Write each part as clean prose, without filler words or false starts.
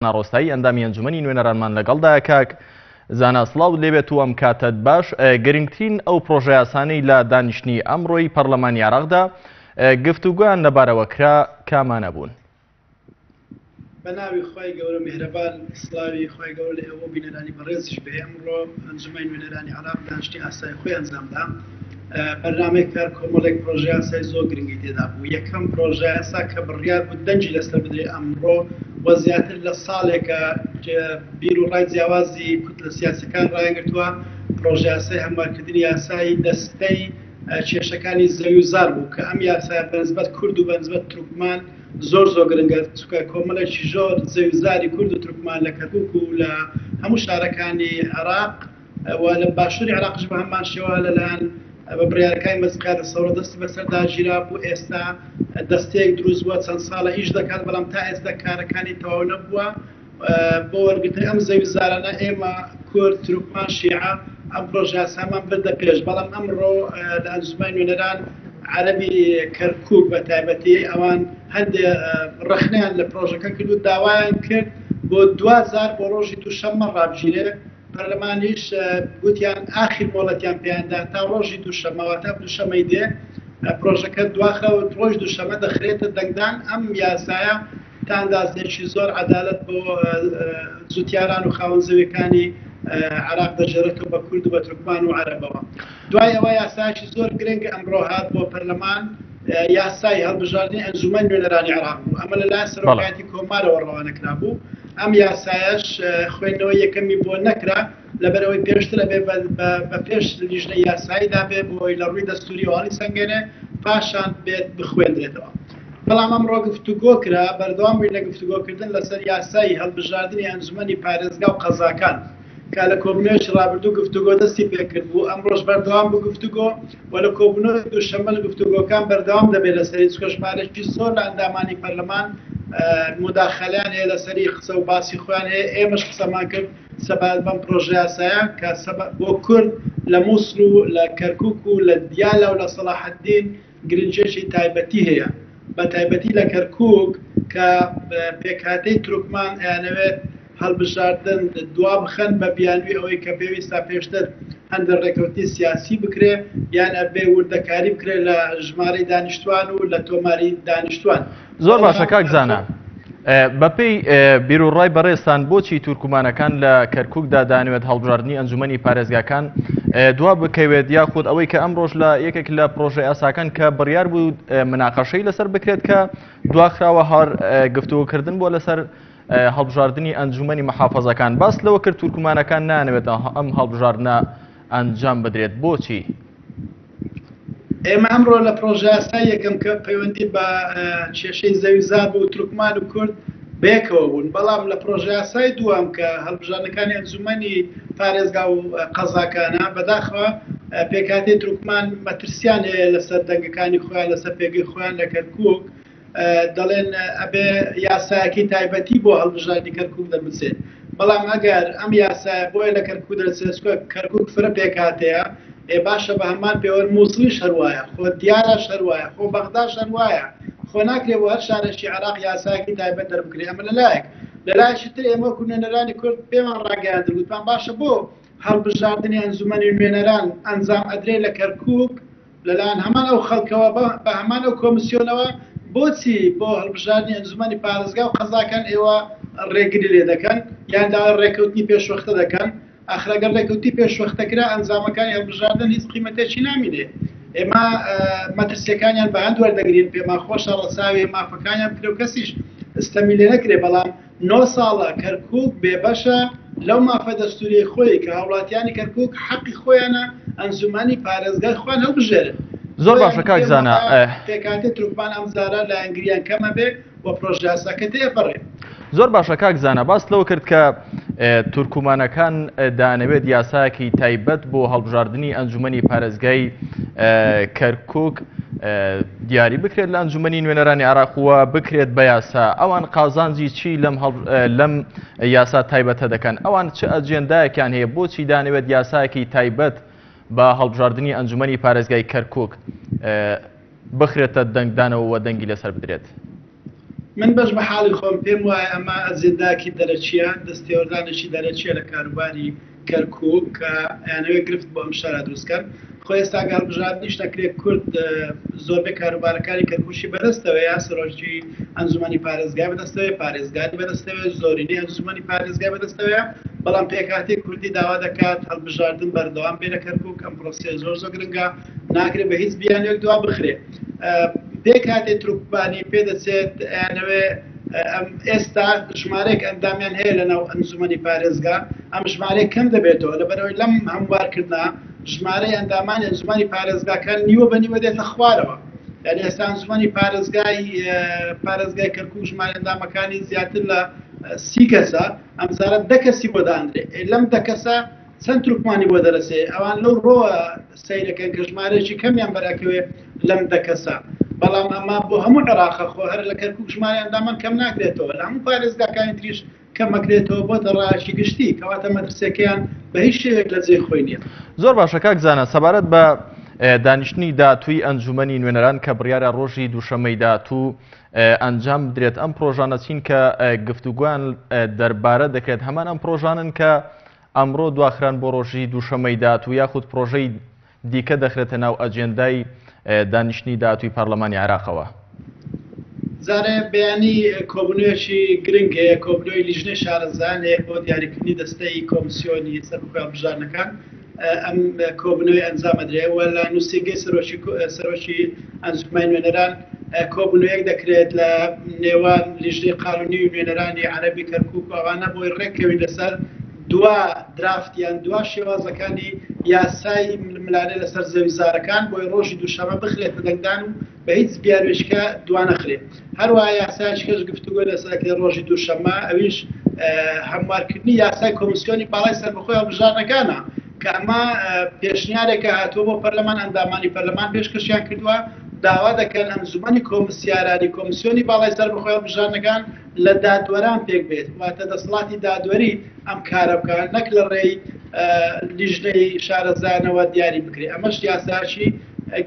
ڕۆستایی ئەندامی ئەنجومەنی نوێنەرانمان لەگەڵدا کاک زانا سڵاو لێبێت و ئەم کاتت باش. گرنگترین ئەو پرۆژە یاسانەی لە دانیشتنی ئەمڕۆی پەرلەمانی عێراقدا گفتوگویان لەبارەوە کرا کامانە بوون؟ بەناوی خی گەورە میهرەبان، سڵاوی خی گەورە لە ئێوە بینەرانی بەڕێزش بێ. ئەمڕۆ ئەنجومەنی نوێنەرانی عێراق دانیشتنی ئاسایی خۆی ئەنجامدا. بەرنامەی کار کۆمەڵێک پرۆژە یاسایی زۆر گرنگی تێدا بوو. یەکەم پرۆژە یاسا کە بڕیار بوو دەنجی لەسەر بدرێت ئەمڕۆ وە زیاتر لە ساڵێکە بیر و ڕای جیاوازی کوت لە سیاسەکان ڕایگرتووە. پرۆژە یاسای هەموارکردنی یاسایی دەستەی کێشەکانی زەوی و زار بوو کە ئەم یاسایە بەنسبەت کورد و بەنسبەت تورکمان زۆر گرنگە، چونکە کۆمەڵێکی زۆر زەوی زاری کورد و تورکمان لە کەرکووک و لە هەموو شارەکانی عێراق و لە باشووری عێراقش بە هەمان شێوە لەلایەن بە بڕیارەکانی مەزقیادە سەورە دەستی بەسەرداگیرا بوو. ئێستا دەستەیەک دروست بووە، چەند ساڵە ئیش دەکات، بەڵام تا ئێستا کارەکانی تەواو نەبووە. بۆ وەرگرتنی ئەم زەوی زارانە ئێمە کورد، تورکمان، شیعە ئەم پرۆژە یاسامان بردە پێش. بەڵام ئەمڕۆ لە ئەنجومەنی نوێنەران عەرەبی کەرکووک بە تایبەتی ئەوان هەندێک ڕخنیان لە پرۆژەکە کرد و داوایان کرد بۆ 2000 بۆ ڕۆژی دووشەممە ڕابژیرێ. پەرلەمانیش گوتیان ئاخیر مۆڵەتیان پێیاندا تا ڕۆژی دووشەممەوە تا دووشەمەی دێ پرۆژەکە دواخەوە ڕۆژ دووشەممە دەخرێتە دەنگدان. ئەم یاسایە تا ئەندازێکی زۆر عەدالەت بۆ جوتیاران و خاوەن زەویەکانی عێراق دەژێڕێتەوە بە کورد و بە تورکمان و عەرەبەوە. دوای ئەوە یاسایەکی زۆر گرنگ ئەمڕۆ هات بۆ پەرلەمان، یاسای هەڵبژاردننی ئەنجومەنی نوێنەرانی عێراق بوو. ئەمە لەلایەن سەرۆکایەتی کۆمارەوە ڕەوانەکرا بوو. ئەم یاسایەش خوێندنەوەی یەکەمی بۆ نەکرا لەبەرەوەی پێشتر ئەبێ بە پێش لیژنەی یاساییدا بێ بۆی لە ڕووی دەستوری هەڵی سەنگێنێ پاشان بێت بخوێندرێتەوە. بەڵام ئەمڕۆ گفتوگۆ کرا، بەردەوام بووین لە گفتوگۆکردن لەسەر یاسایی هەڵبژاردننی ئەنجومەنی پارێزگا و قەزاکان کە لە کۆبنەوەیەکی ڕابردوو گفتوگۆ دەستی پێکرد بوو. ئەمڕۆژ بەردەوام بوو گفتوگۆ و لە کۆبنەوەی دووشەممە لە گفتوگۆکان بەردەوام دەبێت لەسەری چکە ژمارەی زۆر لە ئەندامانی پەرلەمان مداخەلیان هەیە لەسەری قسە و باسی خۆیان هەیە. ئێمەش قسەمان کرد سەبارەت بەم پرۆژە یاسایە کە بۆ کورد لە مووسڵ و لە کەرکووک و لە دیالە و لە سەلاحەدین گرنجێکی تایبەتی هەیە، بە تایبەتی لە کەرکووک کە پێکهاتەی تورکمان ئەیانەوێت هەڵبژاردن دوا بخەن بە بیانوی ئەوەی کە پێویستە پێشتر هەندێک ڕێکەوتی سیاسی بکرێ یان ئەبێ وردەکاری بکرێت لە ژمارەی دانیشتوان و لە تۆماری دانیشتوان. زۆر باشە کاک زانا، بەپێی بیرروڕای بەڕێستان بۆچی تورکمانەکان لە کەرکووکدا دانوێت هەڵبژاردننی ئەنجومەنی پارێزگاکان دوا بکەوێت، یاخود ئەوەی کە ئەمڕۆژ لە یەکێک لە پرۆژە یاساکان کە بڕیار بوو مناقەشەی لەسەر بکرێت کە دواخراوە هەر گفتوگۆکردن بۆ لەسەر هەڵبژاردننی ئەنجومەنی مەحافەزەکان. باس لەوە کرد تورکمانەکان نانەوێت ئەم هەڵبژاردنە ئەنجام بدرێت. بۆچی؟ ئێمە ئەمڕۆ لە پرۆژە یاسایی یەکەم کە پەیوەندی بە کێشەی زەوی زار بوو تورکمان و کورد بەیەکەوە بوون. بەڵام لە پرۆژە یاسای دووەم کە هەڵبژاردنەکانی ئەنجومەنی پارێزگا و قەزاکانە بەداخەوە پێکهاتەی تورکمان مەترسیان هەیە لەسەر دەنگەکانی خۆیان لەسەر پێگەی خۆیان لە کەرکووک، دەڵێن ئەبێ یاسایەکی تایبەتی بۆ هەڵبژاردننی کەرکووک دەربچێت. بەڵام ئەگەر ئەم یاسایە بۆیە لە کەرکووک دەرچێت کەرکووک فرە پێکهاتەیە، باشە بە هەمان پێوە مووسڵیش هەروایە، خۆ دیارەش هەروایە، خۆ بەغداش هەروایە، خۆ ناکرێت بۆ هەر شارێکی عێراق یاسایەکی تایبەت دەربکرێت. ئەمە لەلایەک لەلایەکی تر ئێمە نوێنەرانی کورد پێمان ڕاگەیاندر گوتمان باشە بۆ هەڵبژاردننی ئەنجومەنی نوێنەران ئەنجام ئەدرێت لە کەرکووک لەلایەن هەمان ئەو خەڵکەوە بە هەمان ئەو کۆمیسیۆنەوە، بۆچی بۆ هەڵبژاردننی ئەنجومەنی پارێزگا و قەزاکان ئێوە ڕێگری لێ دەکەن یان دا ڕێکەوتنی پێشوەختە دەکەن؟ ئاخرەگەر ڕێکەوتی پێشوەختەکرا ئەنجامەکانی هەڵبژاردن هیچ قیمەتێکی نامینێ. ئێمە مەترسیەکانیان بە هەند وەردەگرین، پێمان خۆشە ڕەساوی مافەکانیان بکرێ و کەسیش ئستەمی لێ نەکرێ. بەڵام 9 ساڵە کەرکووک بێبەشە لەو مافە دەستوری خۆی کە هاوڵاتیانی کەرکووک حەقی خۆیانە ئەنجومەنی پارێزگای خۆیان هەڵبژێرن. زۆر باشە کاک زانا، پێکهاتەی تورکمان ئەم زارە لە ئەنگریان کەمە بێ و پرۆژە یاساکە تێپەڕێ. زۆر باشە کاک زانا، باس لەوە کرد کە تورکمانەکان دانەوێت یاساکی تایبەت بۆ هەڵبژاردننی ئەنجومەنی پارێزگای کەرکووک دیاری بکرێت لە ئەنجومەنی نوێنەرانی عێراقوە بکرێت بە یاسا. ئەوان قازانجی چی لەم یاسا تایبەتە دەکەن؟ ئەوان چه ئەجێندایەکیان هەیە؟ بۆچی دانەوێت یاسایەکی تایبەت بە هەڵبژاردننی ئەنجومەنی پارێزگای کەرکووک بخرێتە دەنگدانەوە و دەنگی لەسەر بدرێت؟ من بەش بە حاڵی خۆم پێم وایە ئەمە ئەزینداکی دەرەچیە دەستێوەردانێکی دەرەچیە لە کاروباری کەرکووک کە یانەوێ گرفت بۆ ئەم شارە دروستکەن خۆ ئێستا گەڵبژاردنیش دەکرێت کورد زۆربەی کاروبارەکانی کەرکووشی بەدەستەوە یا سەرۆکی ئەنجومەنی پارێزگای بەدەستەوە پارێزگای بەدەستەوێت زۆرینەی ئەنجومەنی پارێزگای بەدەستەوە بەڵام پێکاتی کوردی داوا دەکات هەڵبژاردن بەردەوام بێ لە کەرکووک ئەم پرۆسیە زۆر گرنگە ناکرێت بە هیچ بیانێک دوا بخرێ پێکاتێ تروکبانی پێدەچێت یانەوێ ئێستا ژمارەیەک ئەندامیان هەیە لەناو ئەنجومەنی پارێزگا ئەم ژمارەیە کەم دەبێتەوە لەبەرەوەی لەم هەموارکردنا ژمارەی ئەندامانی ئەنجومەنی پارێزگاکان نیوە بە نیوە دێتە خوارەوە یعنی ئێستا ئەنجومەنی پارێزگای کەرکووک ژمارە ئەندامەکانی زیاتر لە 30 کەسە ئەمجارە 10 کەسی بۆ دانرێ لەم 10 کەسە چەند تروکمانی بۆ دەرەسێ ئەوان لەو ڕۆوە سەیرەکەن کە ژمارەیەکی کەمیان بەراکەوێ لەم 10 کەسە بەڵام ئەمە بۆ هەموو عێراقە خۆ هەر لە کەرکووک ژمارە ئەندامان کەم ناکرێتەوە لە هەموو پارێزگاکانی تریش کەم مەکرێتەوە بۆتە ڕایشی گشتی کەواتە مەترسیەکەیان بە هیچ شێوێک لە جێی خۆی نییە. زۆر باشە کاک زانە سەبارەت بە دانیشتنی داهاتووی ئەنجومەنی نوێنەران کە بڕیارە ڕۆژی دووشەمەی داهاتوو ئەنجام بدرێت ئەم پرۆژانە چین کە گفتوگویان دەربارە دەکرێت هەمان ئەم پرۆژانن کە ئەمڕۆ دواخران بۆ ڕۆژی دووشەمەی داهاتوو یاخود پرۆژەی دیکە دەخرێتە ناو ئەجێندای دانیشتنی داهاتووی پەرلەمانی عێراقەوە. زارێ بەیانی کۆبنوویەکی گرنگ هەیە کۆبنەوەی لیژنەی شارەزان هەیە بۆ دیاریکردنی دەستەی کۆمسیۆنی سەربەخۆی هەڵبژاردنەکان ئەم کۆبنەوەی ئەنجامەدرێت لە نووسینگەی سەرۆکی ئەنجومەنی نوێنەران کۆبنوویەک دەکرێت لە نێوان لیژنەی قانونی و نوێنەرانی عەرەبی کەرکووک ئەوانە بۆی ڕێککەوی لەسەر دوا درافتیان دوا شێوازەکانی یاسای ملالێ لەسەر زەویزارەکان بۆی ڕۆژی دووشەمە بخرێتە دەنگدان و بە هیچ بیاروێشکە دوانەخرێت هەروەها یاسایشکەش گفتوگۆ لەسەرکە ڕۆژی دووشەمە ئەویش هەموارکردنی یاسای کۆمسیۆنی باڵای سەربەخۆی هەڵبژاردنەکانە کە ئەمە پێشنیارێکە هاتووە بۆ پەرلەمان ئەندامانی پەرلەمان پێشکەشیان کردووە داوا دەکەن ئەنجومەنی کۆمسیارانی کۆمسیۆنی باڵای سەربەخۆی هەڵبژاردنەکان لە دادوەران پێک بێت واتە دەسەڵاتی دادوەری ئەم کارە بکات نەک لە ڕێی لیژنەی شارەزانەوە دیاری بکرێت ئەمەش یاساشی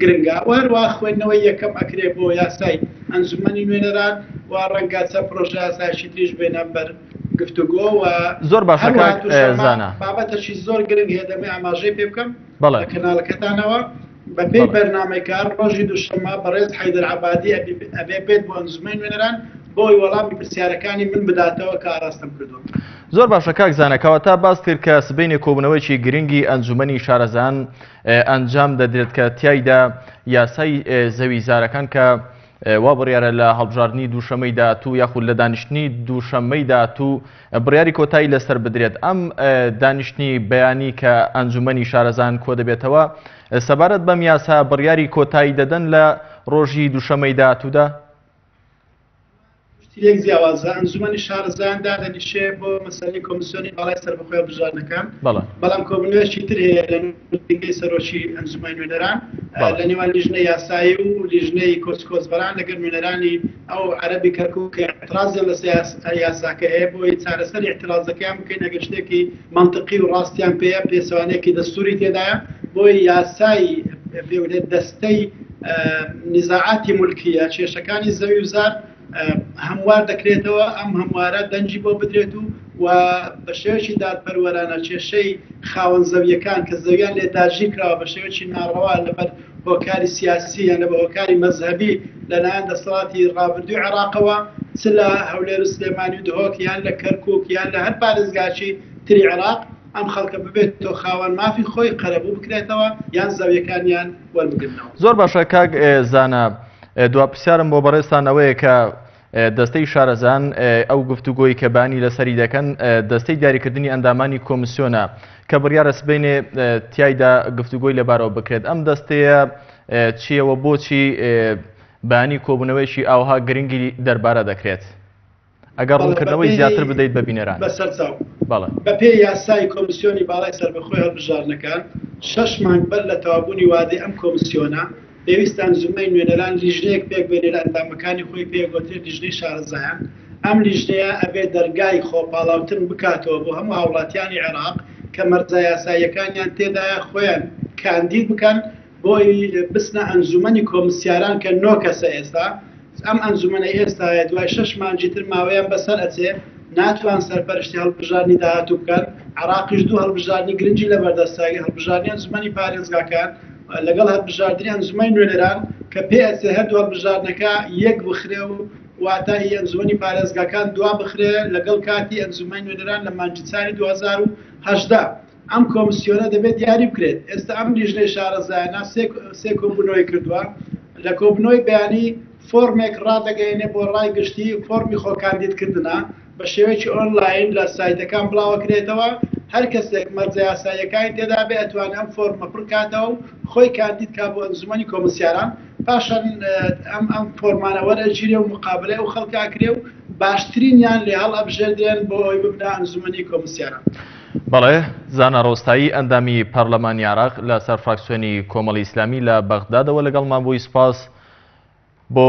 گرنگە هەروە خوێندنەوەی یەکەم ئەکرێ بۆ یاسای ئەنجومەنی نوێنەران و ڕەنگە چەند پرۆژە یاساشی تریش بێنە بەر گفتوگۆ و زۆر باشە زانە بابەتەشی زۆر گرنگ هەیە دەمێ ئاماژەی پێ بکەم بەڵێ لە کەناڵەکەتانەوە بەپێی بەرنامەکار ڕۆژی دووشەمە بەڕێز حەیدەر عەبادی ئەبێ بێت بۆ ئەنجومەنی نوێنەران بۆی وەڵامی پرسیارەکانی من بداتەوە کە ئاراستەم کردووە. زۆر باشە کاک زانەکەوە تا باس کرد کە سبەینێ کۆبنەوەیکی گرنگی ئەنجومەنی شارەزان ئەنجام دەدرێت کە تیایدا یاسای زەویزارەکان کە وا بڕیارە لە هەڵبژاردننی دووشەمەی داهاتوو یاخود لە دانیشتنی دووشەمەی داهاتوو بڕیاری کۆتایی لەسەر بدرێت ئەم دانیشتنی بەیانی کە ئەنجومەنی شارەزان کۆ دەبێتەوە سەبارەت بەم یاسا بڕیاری کۆتایی دەدەن لە ڕۆژی دووشەمەی داهاتوودا یەک جیاوازە ئەنجومەنی شارەزان دادەنیشێ بۆ مەسەلەی کۆمسیۆنی باڵای سەربەخۆی هەڵبژاردنەکان بەڵام کۆبنوویەکی تر هەیە لە نووسینگەی سەرۆکی ئەنجومەنی نوێنەران لە نێوان لیژنەی یاسایی و لیژنەی کۆچکۆچبەران لەگەر نوێنەرانی ئەو عەرەبی کەرکووک کە اعتراضیان لەسەر یاساکە هەیە بۆی چارەسەری اعتراضەکەیان بکەین ئەگەر شتێکی منطقی و ڕاستیان پێیە پێچەوانەیەکی دەستوری تێدایە بۆی یاسای پێوتێت دەستەی نزاعاتی مولکیە کێشەکانی زەوی وزار هەموار دەکرێتەوە ئەم هەموارە دەنجی بۆ بدرێت و بە شێوەیەکی دادپەروەرانە کێشەی خاوەن زەویەکان کە زەویان لێ داژی کراوە بە شێوەیەکی ناڕەوا لەبەر هۆکاری سیاسی یان لە هۆکاری مەزهەبی لەلایەن دەسەڵاتی ڕابردووی عێراقەوە چ لە هەولێر و سلێمانی و دهۆک یان لە کەرکووک یان لە هەر پارێزگاچی تری عێراق ئەم خەڵکە ببێت تۆ خاوەن مافی خۆی قەرەبوو بکرێتەوە یان زەویەکانیان وەربگرنەوە. زۆر باشە کاک زانە دوا پرسیارم بۆ بەڕێستان ئەوەیە کە دەستەی شارەزان ئەو گفتوگۆی کە بانی لەسەری دەکەن دەستەی دیاریکردنی ئەندامانی کۆمسیۆنە کە بڕیارە سبەینێ تیایدا گفتوگۆی لەبارەوە بکرێت ئەم دەستەیە چیەوە بۆچی بانی کۆبوونەوەیشی ئاوها گرنگی دەربارە دەکرێت ئەگەر ڕوونکردنەوەی زیاتر بدەیت بە بینەران بەسەرچاو بە پێی یاسای کۆمسیۆنی باڵای سەربەخۆی هەڵبژاردنەکان 6 مانگ بەر لە تەوابوونی وادەی ئەم کۆمسیۆنە پێویستە ئەنجومەنی نوێنەران لیژنەیەک پێک بێنێت لە ئەندامەکانی خۆی پێگوترێت لیژنەی شارەزایان ئەم لیژنەیە ئەبێ دەرگای خۆپاڵاوتن بکاتەوە بۆ هەموو هاوڵاتیانی عێراق کە مەرجە یاساییەکانیان تێدایە خۆیان کاندید بکەن بۆی بستنە ئەنجومەنی کۆمسیاران کە 9 کەسە ئێستا ئەم ئەنجومەنەی ئێستا دوای 6 مانگی تر ماوەیان بەسەر ئەچێ ناتوان سەرپەرشتی هەڵبژاردننی داهاتوو بکەن عراقیش دوو هەڵبژاردننی گرنگی لە بەردەستایی هەڵبژاردننی ئەنجومەنی پارێزگاکان لەگەڵ هەڵبژاردننی ئەنجومەی نوێنەران کە پێ ئەچێ هەردوو هەڵبژاردنەکە یەک بخرێ و واتای ئەنجومەنی پارێزگاکان دوا بخرێ لەگەڵ کاتی ئەنجومەی نوێنەران لە مانگی چاری 2018 ئەم کۆمسیۆنە دەبێت دیاری بکرێت ئێستا ئەم لیژنەی شارەزایانە سێ کۆبوونەوەی کردووە لە کۆبنەوەی بەیانی فۆرمێک ڕادەگەیەنێ بۆ ڕای گشتی فۆرمی خۆکاندیدکردنە بە شێوەیەکی ئۆنلاین لە سایتەکان بڵاوەکرێتەوە هەر کەسێک مەرجە یاساییەکانی تێدا بێ ئەتوانێت ئەم فۆرمە پڕکاتەوە و خۆی کاندید کا بۆ ئەنجومەنی کۆمسیاران پاشان ئەم فۆرمانە وەرەگیرێ و مقابلێ و خەڵکاکرێ و باشترینیان لێ هەڵ ئەبژێردرێن بۆ ئەوی ببنە ئەنجومەنی کۆمسیاران. بەڵێ زانە ڕۆستایی ئەندامی پەرلەمانی عێراق لە سەر فراکسیۆنی کۆمەڵی ئیسلامی لە بەغدادەوە لەگەڵمان بووی سپاس بۆ